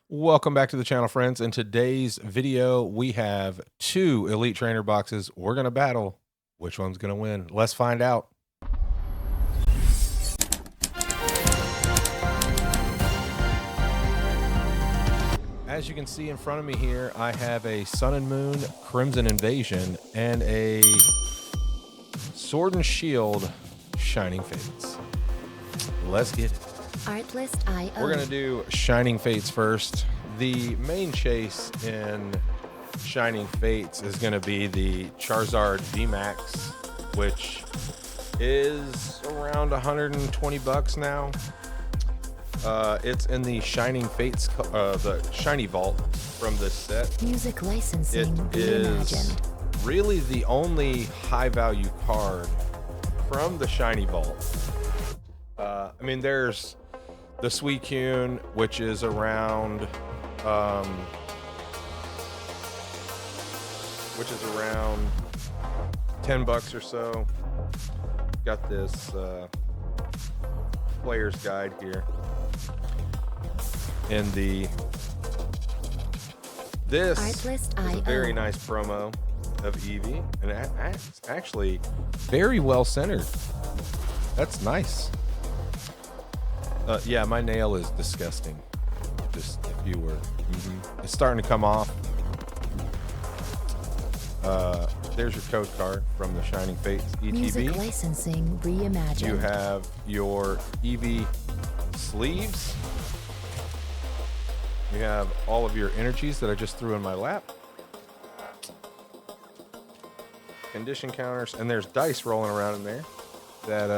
Welcome back to the channel, friends. In today's video, we have two Elite Trainer boxes. We're going to battle. Which one's going to win? Let's find out. As you can see in front of me here, I have a Sun and Moon Crimson Invasion and a Sword and Shield Shining Fates. Let's get it. Artlist.io. We're going to do Shining Fates first. The main chase in Shining Fates is going to be the Charizard VMAX, which is around 120 bucks now. It's in the Shining Fates, the Shiny Vault from this set. Music licensing It is really the only high value card from the Shiny Vault. I mean, there's the Suicune, which is around, 10 bucks or so. Got this player's guide here. In the this is a very nice promo of Eevee, and it's actually very well centered. That's nice. Yeah, my nail is disgusting. Just if you were, it's starting to come off. There's your code card from the Shining Fates ETB. Music licensing reimagined. You have your Eevee sleeves. You have all of your energies that I just threw in my lap. Condition counters, and there's dice rolling around in there that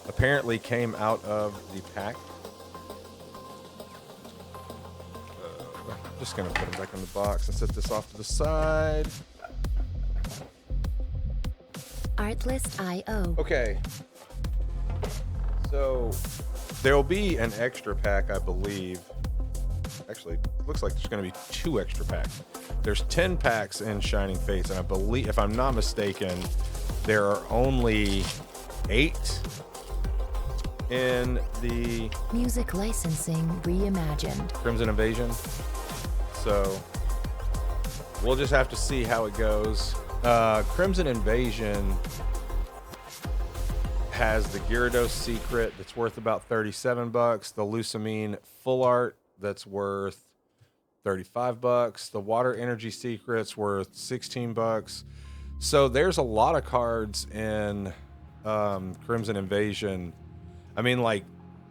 apparently came out of the pack. I'm just gonna put them back in the box and set this off to the side. Artlist.io. Okay. So there'll be an extra pack, I believe. Actually, it looks like there's going to be 2 extra packs. There's 10 packs in Shining Fates, and I believe, if I'm not mistaken, there are only 8 in the Music licensing reimagined. Crimson Invasion. So we'll just have to see how it goes. Crimson Invasion has the Gyarados Secret that's worth about 37 bucks. The Lusamine Full Art that's worth 35 bucks. The Water Energy Secret's worth 16 bucks. So there's a lot of cards in Crimson Invasion. I mean, like,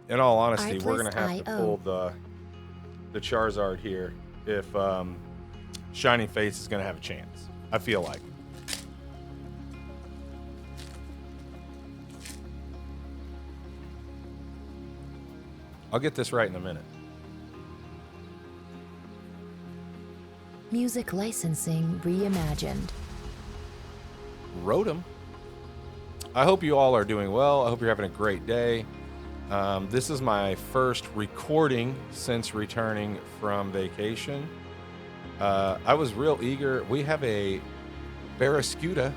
in all honesty, we're gonna have to pull the Charizard here if Shining Fates is gonna have a chance. I feel like. I'll get this right in a minute. Music licensing reimagined. Rotom. I hope you all are doing well. I hope you're having a great day. This is my first recording since returning from vacation. I was real eager. We have a Barraskewda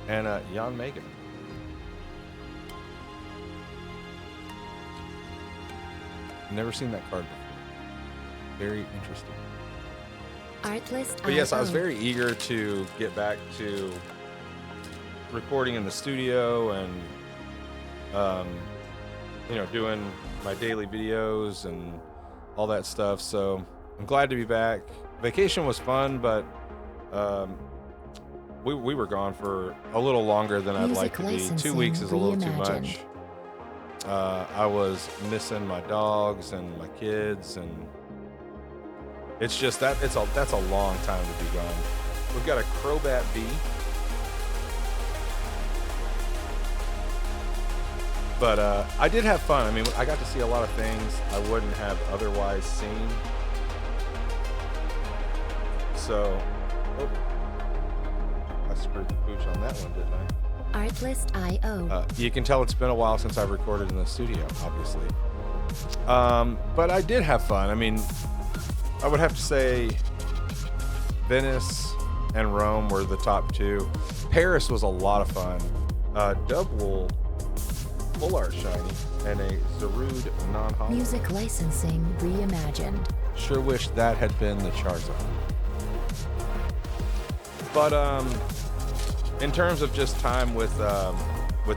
and a Jan Megan. Never seen that card before. Very interesting. Artlist.io. But yes, I was very eager to get back to recording in the studio and, you know, doing my daily videos and all that stuff. So I'm glad to be back. Vacation was fun, but we were gone for a little longer than I'd like to be. 2 weeks is a little too much. I was missing my dogs and my kids, and it's just that that's a long time to be gone. We've got a Crobat B. But I did have fun. I mean, I got to see a lot of things I wouldn't have otherwise seen. So, oh, I screwed the pooch on that one, didn't I? Artlist.io. You can tell it's been a while since I've recorded in the studio, obviously. But I did have fun. I mean, I would have to say Venice and Rome were the top 2. Paris was a lot of fun. Double Full Art Shiny and a Zarude non-hollow. Music licensing reimagined. Sure wish that had been the Charizard. But in terms of just time with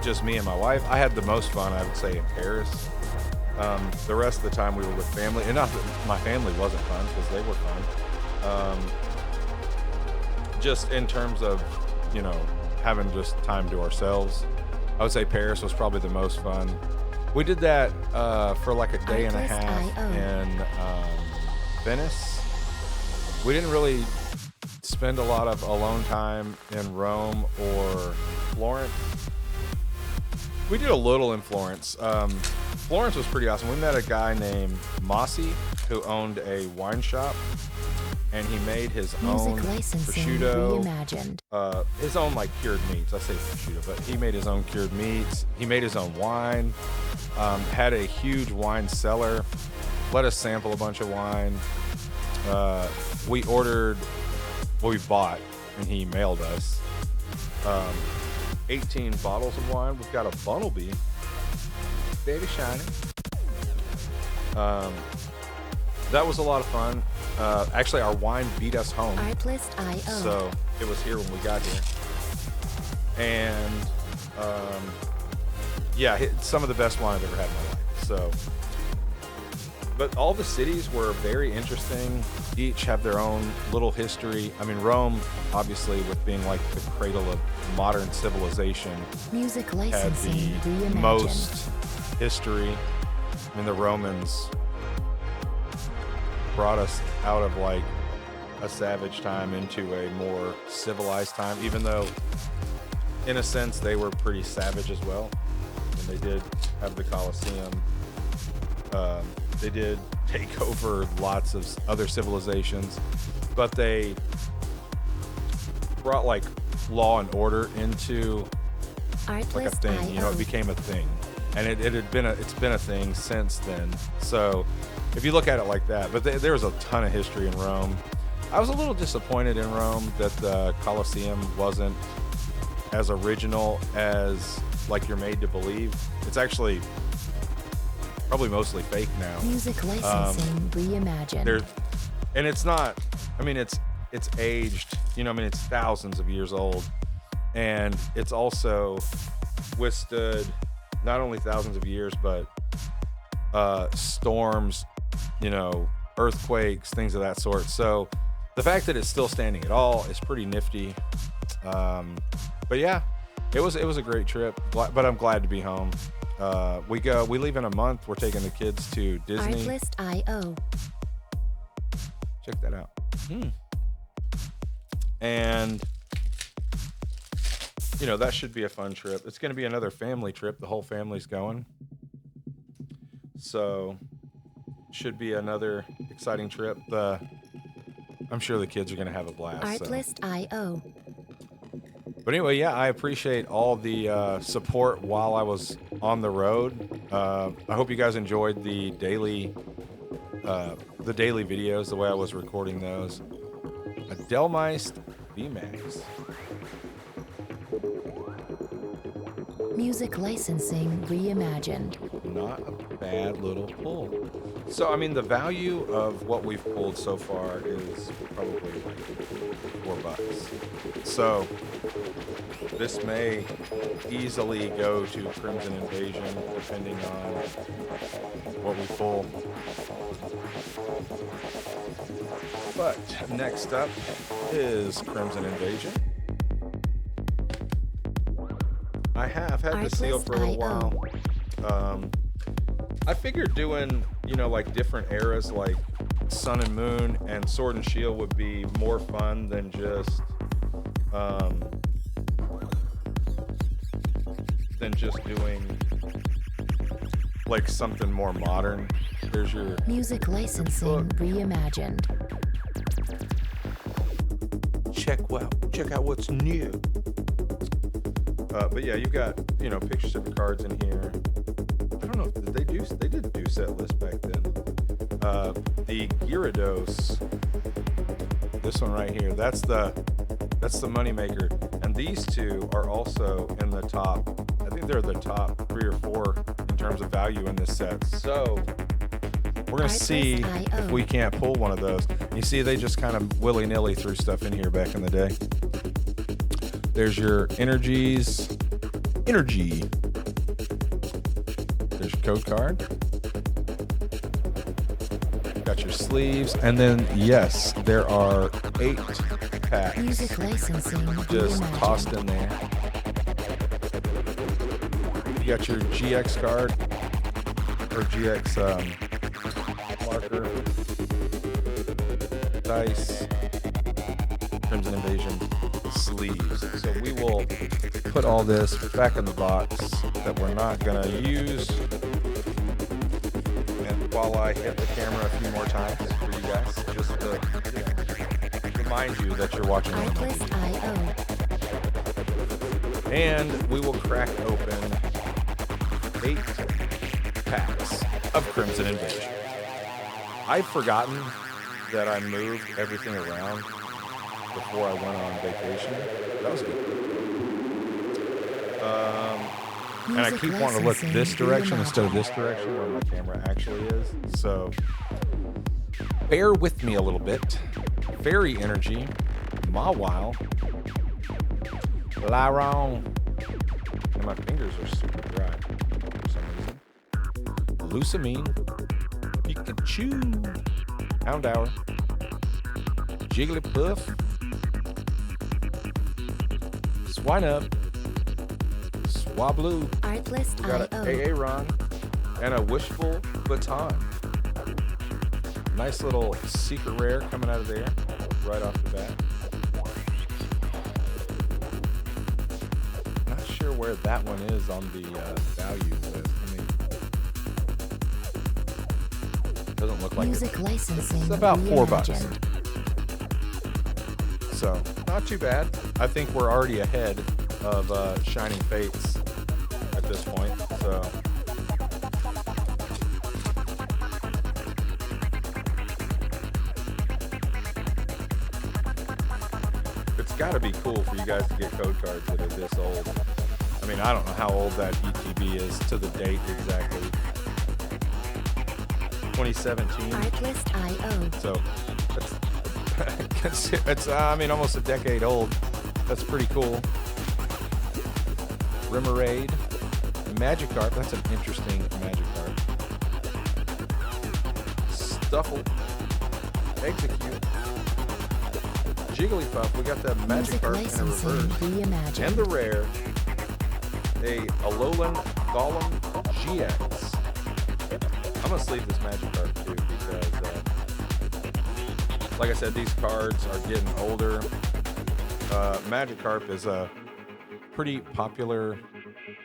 just me and my wife, I had the most fun, I would say, in Paris. The rest of the time we were with family, and not that my family wasn't fun, because they were fun. Just in terms of, you know, having just time to ourselves, I would say Paris was probably the most fun. We did that for like a day and a half in Venice. We didn't really spend a lot of alone time in Rome or Florence. We did a little in Florence. Florence was pretty awesome. We met a guy named Mossi who owned a wine shop, and he made his own prosciutto, his own like cured meats. I say prosciutto, but he made his own cured meats. He made his own wine, had a huge wine cellar, let us sample a bunch of wine. We ordered what we bought, and he mailed us 18 bottles of wine. We've got a Bunnelby, baby shiny. That was a lot of fun. Actually, our wine beat us home. Artlist.io. So it was here when we got here. And yeah, some of the best wine I've ever had in my life. So, but all the cities were very interesting. Each have their own little history. I mean, Rome, obviously, with being like the cradle of modern civilization, Music had licensing the reimagined. most history. I mean, the Romans brought us out of like a savage time into a more civilized time, even though in a sense they were pretty savage as well. And they did have the Colosseum. They did take over lots of other civilizations, but they brought like law and order into like a thing. You know, it became a thing, and it's been a thing since then. So if you look at it like that, but there was a ton of history in Rome. I was a little disappointed in Rome that the Colosseum wasn't as original as like you're made to believe. It's actually probably mostly fake now. Music licensing reimagined. And it's not, I mean, it's aged, you know, I mean, it's thousands of years old, and it's also withstood not only thousands of years, but storms, you know, earthquakes, things of that sort. So the fact that it's still standing at all is pretty nifty. But yeah, it was a great trip, but I'm glad to be home. We leave in a month. We're taking the kids to Disney. Artlist.io. Check that out. And you know, that should be a fun trip. It's going to be another family trip. The whole family's going. So should be another exciting trip. I'm sure the kids are going to have a blast. Artlist.io. But anyway, yeah, I appreciate all the support while I was on the road. I hope you guys enjoyed the daily videos, the way I was recording those. A Delmeist VMAX. Music licensing reimagined. Not a bad little pull. So, I mean, the value of what we've pulled so far is probably like $4. So, this may easily go to Crimson Invasion, depending on what we pull. But next up is Crimson Invasion. I have had the seal for a little while. I figured doing, you know, like different eras like Sun and Moon and Sword and Shield would be more fun than just doing like something more modern. There's your Music licensing reimagined. Check out what's new. But yeah, you've got, you know, pictures of your cards in here. I don't know if they did do set lists back then. The Gyarados, this one right here, that's the moneymaker, and these two are also in the top. I think they're the top 3 or 4 in terms terms of value in this set. So we're going to see if we can't pull one of those. You see, they just kind of willy-nilly threw stuff in here back in the day. There's your energies. Energy. There's your code card. Got your sleeves. And then, yes, there are 8 packs. Music licensing Just reimagined. tossed in there. You got your GX card. Or GX marker. Dice. Crimson Invasion. Sleeves. So we will put all this back in the box that we're not going to use. And while I hit the camera a few more times for you guys, just to remind you that you're watching one of my videos. Artlist.io. And we will crack open 8 packs of Crimson Invasion. I've forgotten that I moved everything around before I went on vacation. That was good. And I keep wanting to look this direction instead of this direction where my camera actually is. So bear with me a little bit. Fairy Energy, Mawile, Lyron, and my fingers are super dry for some reason. Lusamine, Pikachu, Houndour, Jigglypuff, Swinub, Swablu, got an Artlist.io. Aaron, and a Wishful Baton. Nice little secret rare coming out of there right off the bat. Not sure where that one is on the value list. I mean, doesn't look like Music licensing it's about $4. reimagined. So not too bad. I think we're already ahead of Shining Fates at this point. So it's got to be cool for you guys to get code cards that are this old. I mean, I don't know how old that ETB is to the date exactly. 2017. Artlist.io. So it's I mean, almost a decade old. That's pretty cool. Remoraid, Magikarp. That's an interesting Magikarp. Stuffle, Execute, Jigglypuff. We got that Music Magikarp in a licensing reverse. reimagined. And the rare, a Alolan Golem GX. I'm gonna sleeve this Magikarp too because, like I said, these cards are getting older. Magikarp is a pretty popular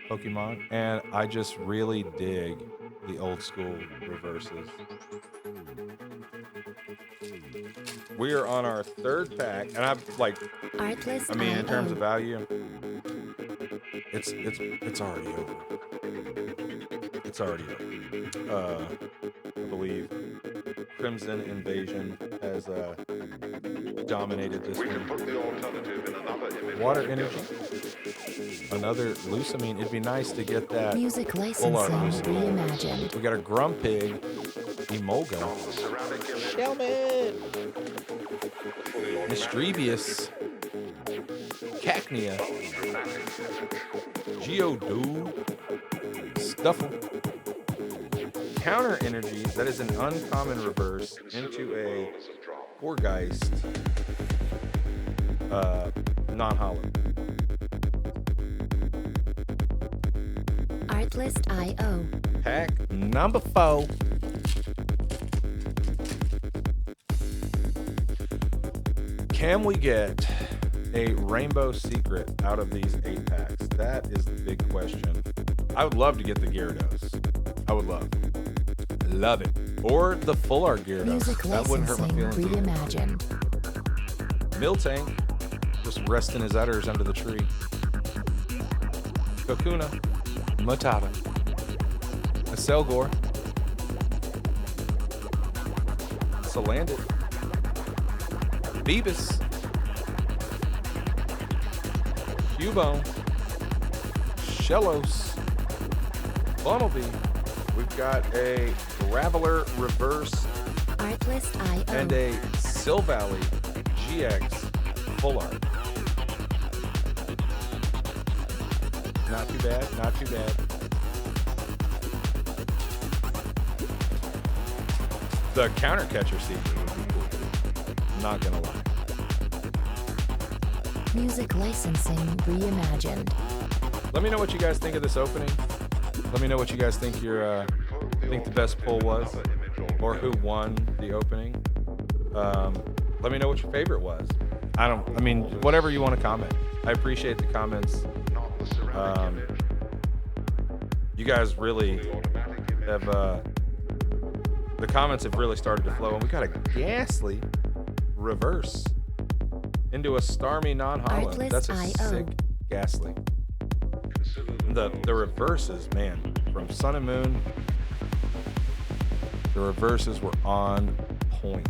Pokemon, and I just really dig the old school reverses. We are on our 3rd pack, and I'm like, Artlist.io. I mean, in terms of value, it's already over. It's already over. I believe Crimson Invasion has dominated this one. Water Energy, another Lusamine. It'd be nice to get that Music full art licensing Lusamine. reimagined. We got a Grumpig, Emolga, Shelmet, Mischievous, Cacnea, Geodude, Stuffle, Counter Energy. That is an uncommon reverse into a Gourgeist, non-hollow. Artlist.io. Pack number 4. Can we get a Rainbow Secret out of these 8 packs? That is the big question. I would love to get the Gyarados. I would love it. Or the full art Gyarados. Music That wouldn't hurt my licensing feelings either. reimagined. Miltank, just resting his udders under the tree. Kokuna, Matata, a Selgor, Salandit, Beebus, Cubone, Shellos, Bunnelby, We've got a Graveler Reverse Artlist.io. and a Sill Valley GX Full Art. Not too bad, not too bad. The counter catcher secret would be cool too. Not gonna lie. Music licensing reimagined. Let me know what you guys think of this opening. Let me know what you guys think think the best pull was, or who won the opening. Let me know what your favorite was. I mean, whatever you want to comment. I appreciate the comments. You guys really have, the comments have really started to flow, and we got a ghastly reverse into a Starmie non-hollow. That's a sick ghastly. The reverses, man, from Sun and Moon, the reverses were on point.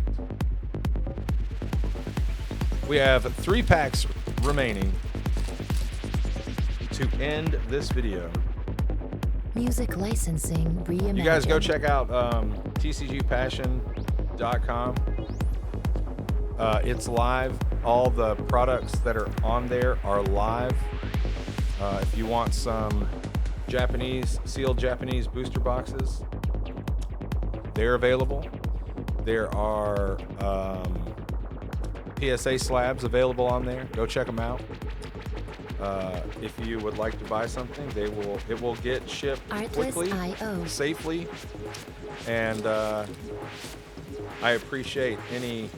We have 3 packs remaining to end this video. Music licensing reimagined. You guys go check out tcgpassionllc.com. It's live. All the products that are on there are live. If you want some sealed Japanese booster boxes, they're available. There are PSA slabs available on there. Go check them out. If you would like to buy something, it will get shipped quickly, safely, and I appreciate any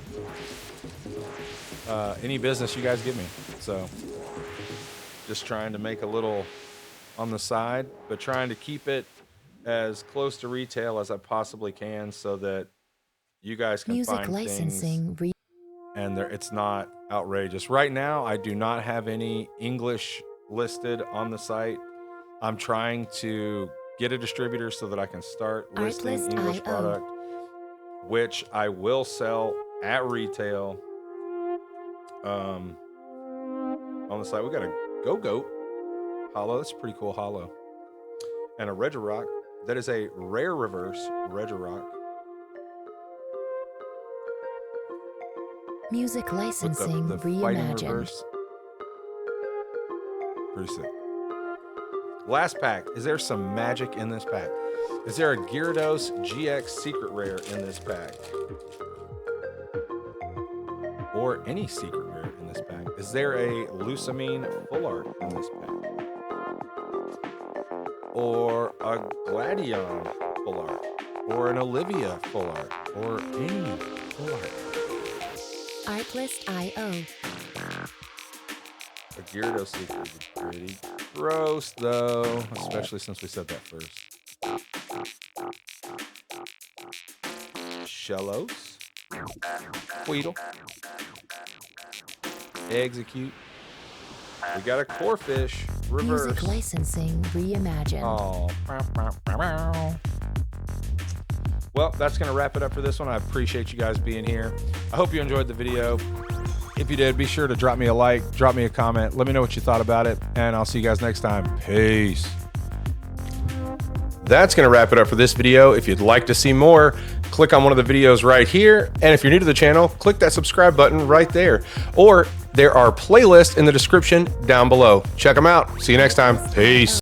business you guys give me. So just trying to make a little on the side, but trying to keep it as close to retail as I possibly can, so that you guys can Music find licensing things and it's not outrageous. Right now, I do not have any English listed on the site. I'm trying to get a distributor so that I can start listing English product, which I will sell at retail. On the site, we got a Go-Goat hollow. That's a pretty cool hollow. And a Regirock. That is a rare reverse Regirock. Music licensing the fighting reimagined. reverse. Pretty sick. Last pack. Is there some magic in this pack? Is there a Gyarados GX secret rare in this pack? Or any secret rare in this pack? Is there a Lusamine full art in this pack? Or a Gladion full art? Or an Olivia full art? Or any full art? Artlist.io. A Gyarados secret would be pretty gross, though, especially since we said that first. Shellos, Weedle, Execute. We got a Corphish reverse. Music licensing reimagined. Oh. Well, that's going to wrap it up for this one. I appreciate you guys being here. I hope you enjoyed the video. If you did, be sure to drop me a like, drop me a comment. Let me know what you thought about it, and I'll see you guys next time. Peace. That's going to wrap it up for this video. If you'd like to see more, click on one of the videos right here. And if you're new to the channel, click that subscribe button right there. Or there are playlists in the description down below. Check them out. See you next time. Peace.